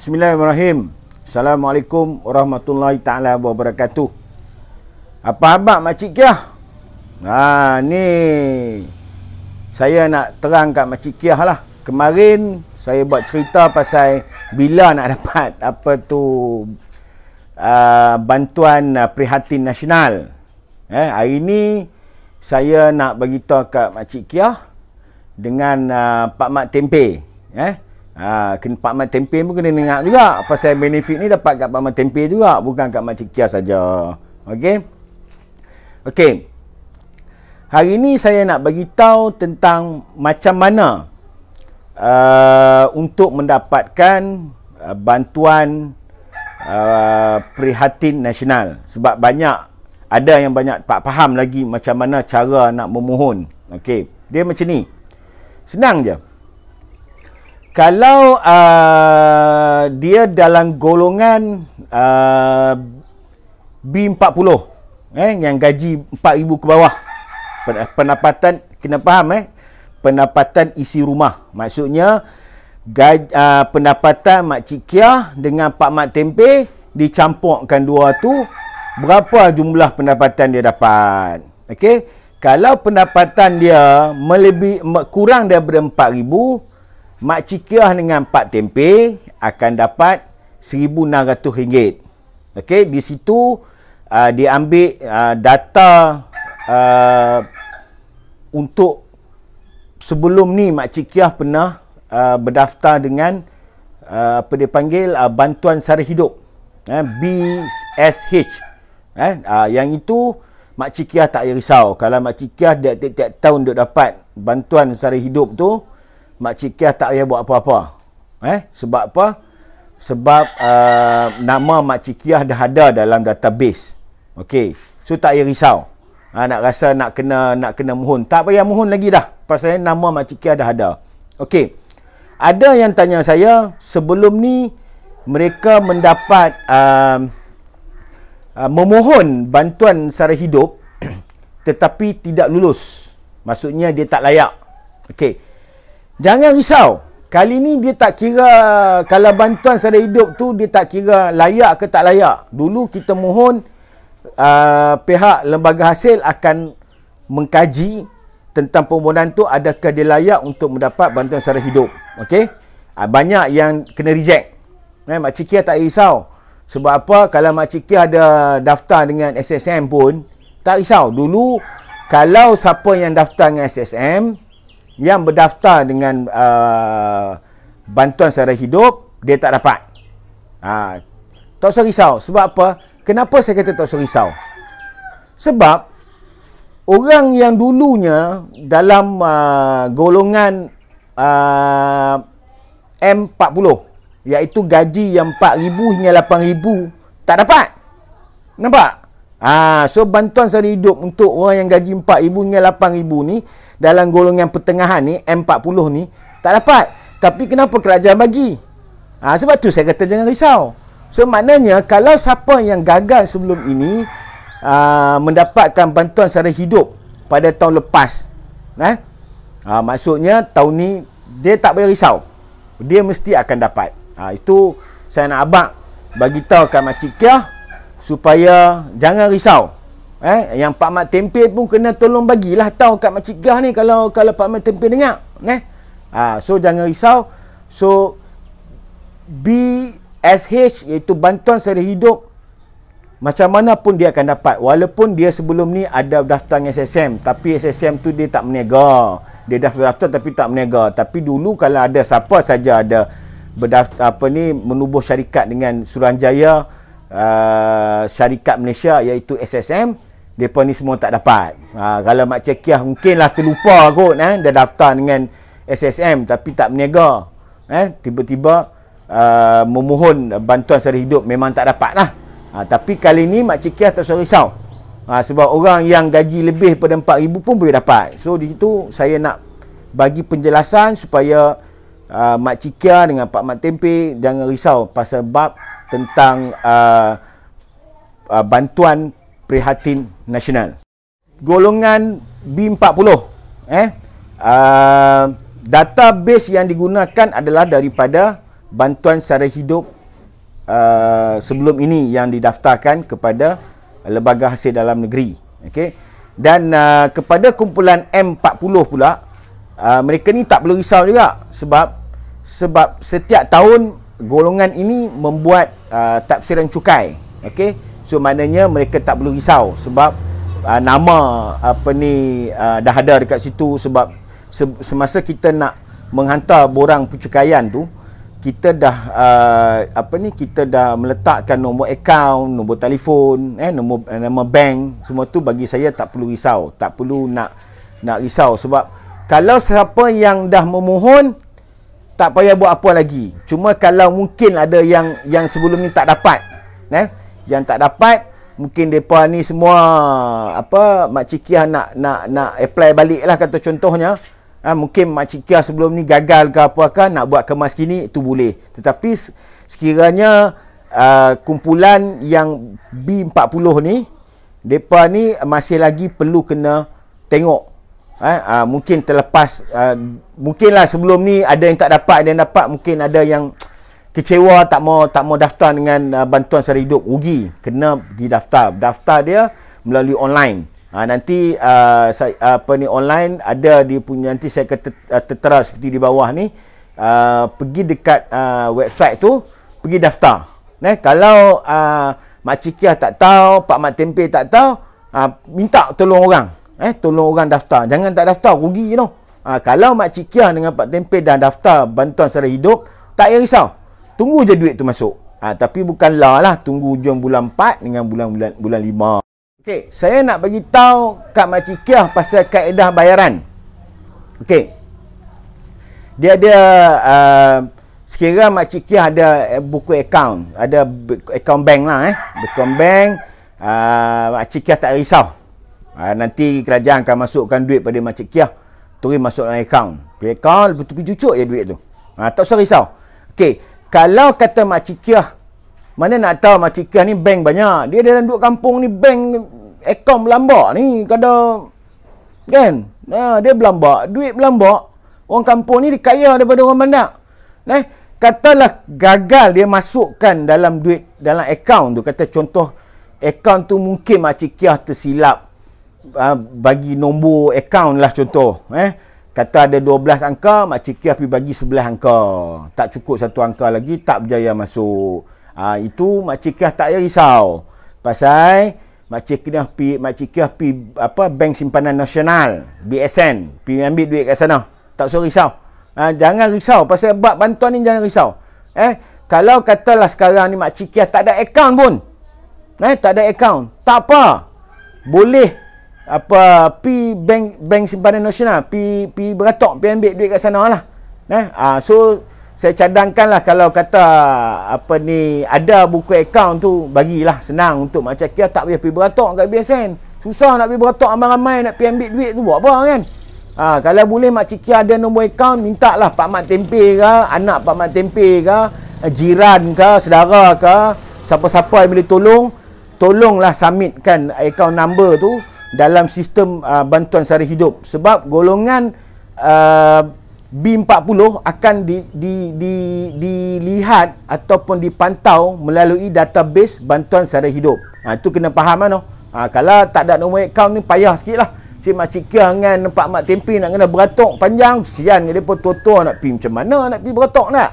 Bismillahirrahmanirrahim. Assalamualaikum warahmatullahi ta'ala wabarakatuh. Apa khabar Makcik Kiah? Ni saya nak terang kat Makcik Kiah lah. Kemarin saya buat cerita pasal bila nak dapat bantuan prihatin nasional. Hari ni saya nak beritahu kat Makcik Kiah dengan Pak Mat Tempe. Pak Mat Tempe pun kena dengar juga pasal benefit ni dapat kat Pak Mat Tempe juga, bukan kat Makcik Kiah saja. Okey. Hari ni saya nak bagi tahu tentang macam mana untuk mendapatkan bantuan prihatin nasional, sebab ada yang banyak tak faham lagi macam mana cara nak memohon. Okey, dia macam ni. Senang je. Kalau dia dalam golongan B40, yang gaji 4,000 ke bawah, pendapatan, kena faham pendapatan isi rumah. Maksudnya pendapatan Makcik Kiah dengan Pak Mat Tempe dicampurkan dua tu, berapa jumlah pendapatan dia dapat. Okey, kalau pendapatan dia kurang daripada 4,000, Makcik Kiah dengan Pak Tempe akan dapat RM1,600. Okey, di situ dia ambil data untuk sebelum ni Makcik Kiah pernah berdaftar dengan bantuan sara hidup, BSH. Yang itu Makcik Kiah tak payah risau. Kalau Makcik Kiah tiap-tiap tahun duk dapat bantuan sara hidup tu, Makcik Kiah tak payah buat apa-apa. Sebab apa? Sebab nama Makcik Kiah dah ada dalam database. Okey. So tak payah risau. Nak rasa nak kena mohon, tak payah mohon lagi dah. Pasal nama Makcik Kiah dah ada. Okey. Ada yang tanya saya, sebelum ni mereka mendapat memohon bantuan sara hidup tetapi tidak lulus. Maksudnya dia tak layak. Okey. Jangan risau. Kali ni dia tak kira, kalau bantuan sara hidup tu dia tak kira layak ke tak layak. Dulu kita mohon, pihak lembaga hasil akan mengkaji tentang permohonan tu adakah dia layak untuk mendapat bantuan sara hidup. Okey? Banyak yang kena reject. Makcik Kiah tak risau. Sebab apa? Kalau Makcik Kiah ada daftar dengan SSM pun tak risau. Dulu kalau siapa yang daftar dengan SSM, yang berdaftar dengan bantuan sara hidup, dia tak dapat. Tak usah risau. Sebab apa? Kenapa saya kata tak usah risau? Sebab orang yang dulunya dalam golongan M40, iaitu gaji yang 4,000 hingga 8,000, tak dapat. Nampak? So bantuan sara hidup untuk orang yang gaji 4,000 hingga 8,000 ni, dalam golongan pertengahan ni, M40 ni, tak dapat. Tapi kenapa kerajaan bagi? Sebab tu saya kata jangan risau. So maknanya kalau siapa yang gagal sebelum ini mendapatkan bantuan sara hidup pada tahun lepas, maksudnya tahun ni dia tak payah risau. Dia mesti akan dapat. Itu saya nak abang bagi tahu kat Makcik Kiah supaya jangan risau. Yang Pak Mat Tempe pun kena tolong bagilah tahu kat Makcik Kiah ni kalau Pak Mat Tempe dengar. So jangan risau. So BSH, iaitu bantuan sara hidup, macam mana pun dia akan dapat. Walaupun dia sebelum ni ada daftar dengan SSM, tapi SSM tu dia tak meniaga. Dia daftar tapi tak meniaga. Tapi dulu kalau ada siapa saja ada berdaftar menubuh syarikat dengan Suruhanjaya Syarikat Malaysia, iaitu SSM, mereka ni semua tak dapat. Kalau Makcik Kiah mungkinlah terlupa kot, dia daftar dengan SSM tapi tak meniaga, tiba-tiba memohon bantuan sara hidup, memang tak dapat lah. Tapi kali ni Makcik Kiah tak usah risau. Sebab orang yang gaji lebih pada 4,000 pun boleh dapat. So di situ saya nak bagi penjelasan supaya Makcik Kiah dengan Pak Mat Tempe jangan risau pasal bab tentang bantuan prihatin nasional. Golongan B40, database yang digunakan adalah daripada bantuan sara hidup sebelum ini yang didaftarkan kepada lembaga hasil dalam negeri. Okey. Dan kepada kumpulan M40 pula, mereka ni tak perlu risau juga sebab setiap tahun golongan ini membuat tafsiran cukai. Okey. So maknanya mereka tak perlu risau sebab nama dah ada dekat situ. Sebab semasa kita nak menghantar borang pencukaian tu, kita dah kita dah meletakkan nombor akaun, nombor telefon, nama bank, semua tu bagi saya tak perlu risau, tak perlu nak risau sebab kalau siapa yang dah memohon tak payah buat apa lagi. Cuma kalau mungkin ada yang sebelum ni tak dapat, yang tak dapat, mungkin depa ni semua makcik Kiah nak apply balik lah kata contohnya. Mungkin makcik Kiah sebelum ni gagal ke apa nak buat kemas kini, itu boleh. Tetapi sekiranya kumpulan yang B40 ni, depa ni masih lagi perlu kena tengok. Mungkin terlepas, mungkinlah sebelum ni ada yang tak dapat, ada yang dapat, mungkin ada yang kecewa tak mau daftar dengan bantuan sara hidup, rugi, kena pergi daftar dia melalui online. Nanti online ada dia punya, nanti saya akan tertera seperti di bawah ni, pergi dekat website tu, pergi daftar. Kalau makcik Kiah tak tahu, Pak Mat Tempe tak tahu, minta tolong orang, tolong orang daftar. Jangan tak daftar, rugi kalau makcik Kiah dengan Pak Tempe dah daftar bantuan sara hidup, tak payah risau, tunggu je duit tu masuk. Tapi bukanlah tunggu hujung bulan 4 dengan bulan 5. Okey, saya nak bagi tahu kat makcik Kiah pasal kaedah bayaran. Okey. Dia ada sekira makcik Kiah ada buku akaun, ada akaun bank lah akaun bank, makcik Kiah tak risau. Nanti kerajaan akan masukkan duit pada makcik Kiah, terus masuk dalam akaun. Akaun lepas tu pergi cucuk je duit tu. Tak usah risau. Okey, kalau kata makcik Kiah, mana nak tahu makcik Kiah ni bank banyak. Dia dalam duduk kampung ni bank akaun berlambak ni kadang kan. Dia berlambak, duit berlambak. Orang kampung ni dia kaya daripada orang bandar. Katalah gagal dia masukkan dalam duit dalam akaun tu. Kata contoh akaun tu mungkin makcik Kiah tersilap bagi nombor akaun lah contoh. Kata ada 12 angka, makcik Kiah pergi bagi 11 angka. Tak cukup satu angka lagi, tak berjaya masuk. Itu makcik Kiah tak payah risau. Pasal makcik Kiah pergi Bank Simpanan Nasional, BSN, pergi ambil duit kat sana. Tak usah risau. Jangan risau pasal bab bantuan ni, jangan risau. Kalau katalah sekarang ni makcik Kiah tak ada akaun pun. Tak ada akaun, tak apa. Boleh pi bank simpanan nasional, pi beratok, pi ambil duit kat sana lah. So saya cadangkanlah kalau kata ada buku akaun tu, bagilah, senang untuk makcik Kiah, tak payah pergi beratok kat BSN. Susah nak pergi beratok ramai-ramai nak pergi ambil duit tu, buat apa kan? Kalau boleh makcik Kiah ada nombor akaun, minta lah Pak Mat Tempe ke, anak Pak Mat Tempe ke, jiran ke, saudara ke, siapa-siapa yang boleh tolonglah submitkan akaun number tu dalam sistem bantuan sara hidup. Sebab golongan B40 akan dilihat ataupun dipantau melalui database bantuan sara hidup. Itu kena faham kalau tak ada nombor akaun ni payah sikit lah. Cik makcik Kiah dengan Pak Mat Tempe nak kena beratok panjang, kesian dia pun tua-tua nak pergi macam mana nak pergi beratok nak.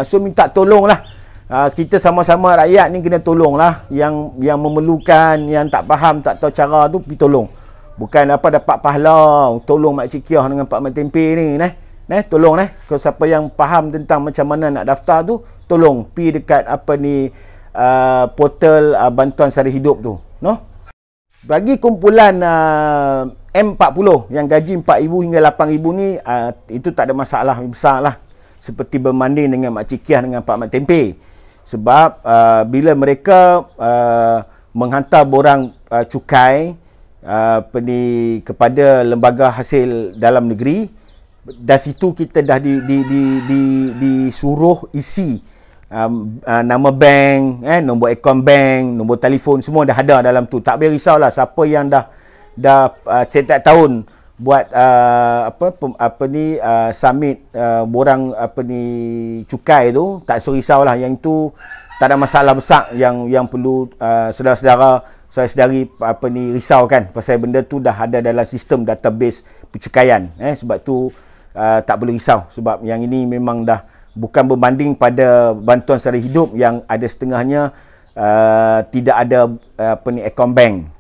So minta tolong lah. Kita sama-sama rakyat ni kena tolong lah. Yang memerlukan, yang tak faham, tak tahu cara tu, pergi tolong. Bukan dapat pahala, tolong makcik Kiah dengan Pak Mat Tempe ni. Tolong kalau siapa yang faham tentang macam mana nak daftar tu, tolong pergi dekat portal bantuan sara hidup tu. Bagi kumpulan M40 yang gaji 4,000 hingga 8,000 ni, itu tak ada masalah besar lah. Seperti berbanding dengan makcik Kiah dengan Pak Mat Tempe. Sebab bila mereka menghantar borang cukai kepada lembaga hasil dalam negeri, dari situ kita dah disuruh isi nama bank, nombor akaun bank, nombor telefon, semua dah ada dalam tu. Tak payah risaulah siapa yang dah setiap tahun buat summit borang cukai tu, tak risaulah, yang itu tak ada masalah besar yang perlu saudara-saudari risaukan, pasal benda tu dah ada dalam sistem database pencukaian. Sebab tu tak boleh risau, sebab yang ini memang dah bukan berbanding pada bantuan sara hidup yang ada setengahnya tidak ada account bank.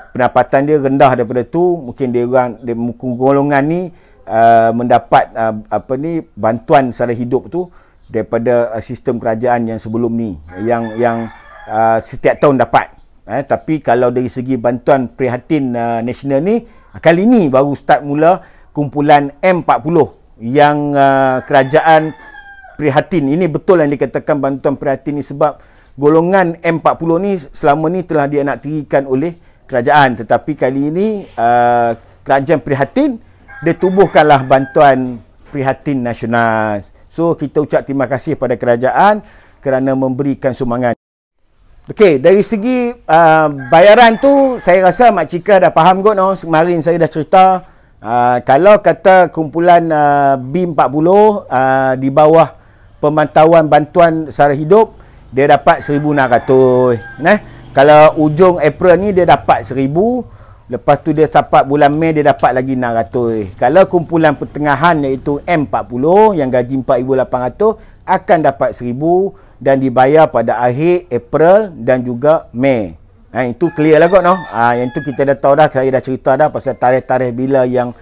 Pendapatan dia rendah daripada tu, mungkin golongan ni mendapat bantuan sara hidup tu daripada sistem kerajaan yang sebelum ni, yang setiap tahun dapat. Tapi kalau dari segi bantuan prihatin nasional ni, kali ni baru start mula kumpulan M40 yang kerajaan prihatin. Ini betul yang dikatakan bantuan prihatin ni, sebab golongan M40 ni selama ni telah dianaktirikan oleh kerajaan, tetapi kali ini kerajaan prihatin dia tubuhkanlah bantuan prihatin nasional. So kita ucap terima kasih pada kerajaan kerana memberikan sumbangan. Okey, dari segi bayaran tu saya rasa Mak Cika dah faham kot. Kemarin saya dah cerita, kalau kata kumpulan B40 di bawah pemantauan bantuan sara hidup, dia dapat 1,600. Kalau ujung April ni dia dapat 1,000, lepas tu dia dapat bulan Mei dia dapat lagi 600. Kalau kumpulan pertengahan iaitu M40 yang gaji 4,800 akan dapat 1,000 dan dibayar pada akhir April dan juga Mei. Itu clear lah kot. Yang tu kita dah tahu dah, saya dah cerita dah pasal tarikh-tarikh bila yang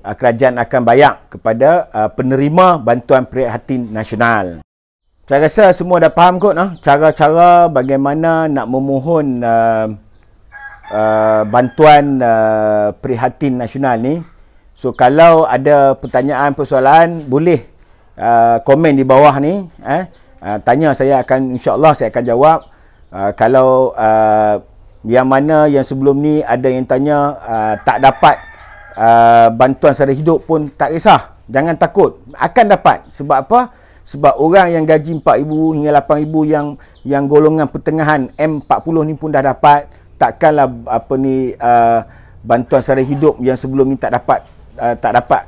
kerajaan akan bayar kepada penerima bantuan prihatin nasional. Saya rasa semua dah faham kot cara-cara bagaimana nak memohon bantuan prihatin nasional ni. So kalau ada pertanyaan, persoalan, boleh komen di bawah ni. Tanya, saya akan, insya-Allah saya akan jawab. Kalau yang mana yang sebelum ni ada yang tanya tak dapat bantuan sara hidup pun tak kisah, jangan takut, akan dapat. Sebab apa? Sebab orang yang gaji 4,000 hingga 8,000 yang golongan pertengahan M40 ni pun dah dapat. Takkanlah bantuan sara hidup yang sebelum ni tak dapat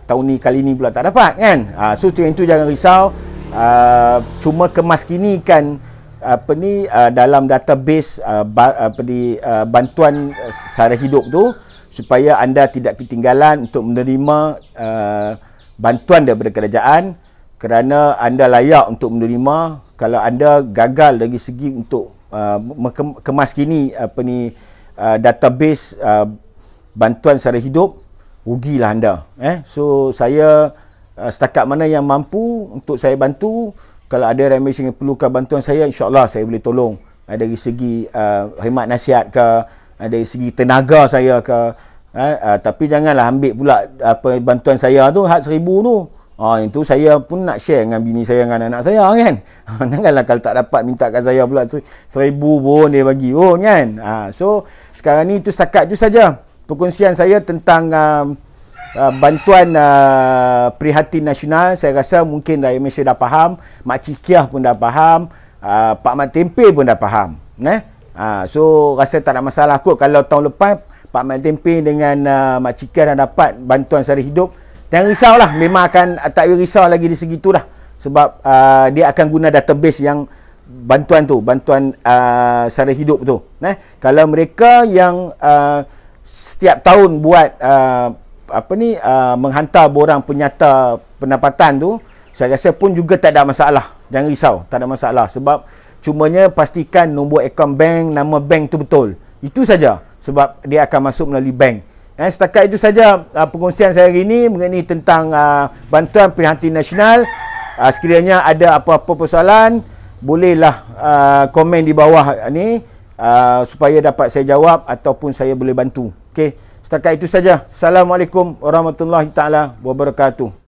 tahun ni, kali ni pula tak dapat kan. So itu jangan risau. Cuma kemaskinikan dalam database bantuan sara hidup tu supaya anda tidak ketinggalan untuk menerima bantuan daripada kerajaan, kerana anda layak untuk menerima. Kalau anda gagal dari segi untuk kemaskini database bantuan sara hidup, rugilah anda. So saya setakat mana yang mampu untuk saya bantu. Kalau ada remeh yang perlukan bantuan saya, insya-Allah saya boleh tolong. Dari segi khidmat nasihat ke, dari segi tenaga saya ke. Tapi janganlah ambil pula bantuan saya tu hak 1,000 tu. Itu saya pun nak share dengan bini saya, dengan anak saya kan. Janganlah kalau tak dapat minta kat saya pula 1,000 pun dia bagi pun kan. So sekarang ni itu setakat itu saja perkongsian saya tentang bantuan prihatin nasional. Saya rasa mungkin rakyat Malaysia dah faham, Mak Cikiah pun dah faham, Pak Mat Tempe pun dah faham. So rasa tak ada masalah kot kalau tahun lepas Pak Mat Tempe dengan Mak Cikiah dah dapat bantuan sara hidup. Jangan risaulah, memang akan tak risau lagi di segi tu dah. Sebab dia akan guna database yang bantuan tu, bantuan sara hidup tu. Kalau mereka yang setiap tahun buat menghantar borang penyata pendapatan tu, saya rasa pun juga tak ada masalah. Jangan risau, tak ada masalah. Sebab cumanya pastikan nombor akaun bank, nama bank tu betul. Itu saja. Sebab dia akan masuk melalui bank. Setakat itu saja perkongsian saya hari ini mengenai tentang bantuan prihatin nasional. Sekiranya ada apa-apa persoalan, bolehlah komen di bawah ni supaya dapat saya jawab ataupun saya boleh bantu. Okey, setakat itu saja. Assalamualaikum warahmatullahi taala wabarakatuh.